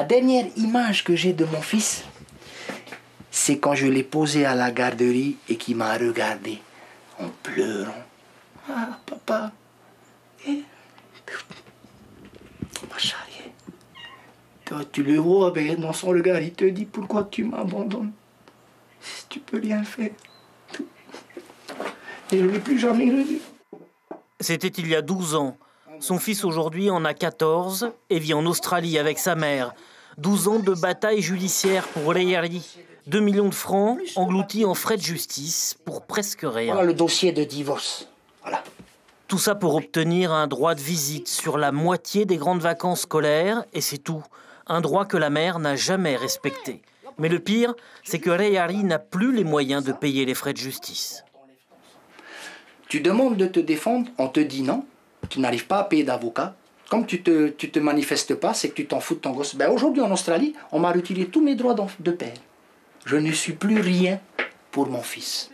La dernière image que j'ai de mon fils, c'est quand je l'ai posé à la garderie et qu'il m'a regardé en pleurant. Ah, papa. Ma chérie. Toi, tu le vois dans son regard, il te dit pourquoi tu m'abandonnes. Si tu peux rien faire. Et je ne l'ai plus jamais revu. C'était il y a 12 ans. Son fils aujourd'hui en a 14 et vit en Australie avec sa mère. 12 ans de bataille judiciaire pour Rayari. 2 millions de francs engloutis en frais de justice pour presque rien. Voilà le dossier de divorce. Voilà. Tout ça pour obtenir un droit de visite sur la moitié des grandes vacances scolaires et c'est tout. Un droit que la mère n'a jamais respecté. Mais le pire, c'est que Rayari n'a plus les moyens de payer les frais de justice. Tu demandes de te défendre, on te dit non. Tu n'arrives pas à payer d'avocat. Comme tu te manifestes pas, c'est que tu t'en fous de ton gosse. Ben aujourd'hui en Australie, on m'a retiré tous mes droits de père. Je ne suis plus rien pour mon fils.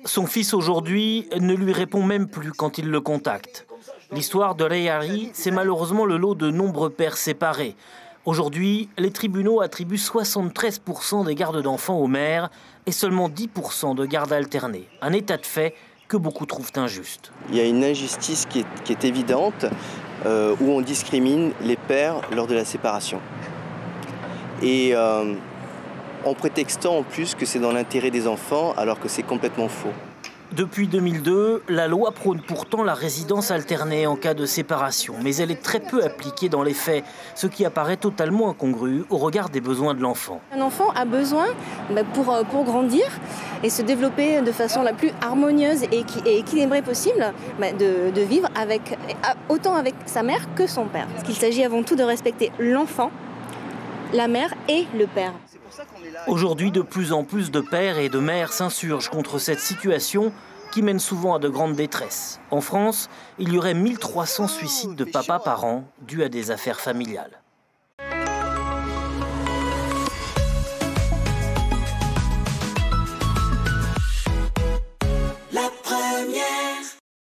Son fils aujourd'hui ne lui répond même plus quand il le contacte. L'histoire de Rayari, c'est malheureusement le lot de nombreux pères séparés. Aujourd'hui, les tribunaux attribuent 73% des gardes d'enfants aux mères et seulement 10% de gardes alternés. Un état de fait que beaucoup trouvent injuste. Il y a une injustice qui est évidente, où on discrimine les pères lors de la séparation. Et en prétextant en plus que c'est dans l'intérêt des enfants, alors que c'est complètement faux. Depuis 2002, la loi prône pourtant la résidence alternée en cas de séparation, mais elle est très peu appliquée dans les faits, ce qui apparaît totalement incongru au regard des besoins de l'enfant. Un enfant a besoin, pour grandir et se développer de façon la plus harmonieuse et équilibrée possible, de vivre autant avec sa mère que son père. Parce qu'il s'agit avant tout de respecter l'enfant, la mère et le père. Aujourd'hui, de plus en plus de pères et de mères s'insurgent contre cette situation qui mène souvent à de grandes détresses. En France, il y aurait 1300 suicides de papas par an dus à des affaires familiales.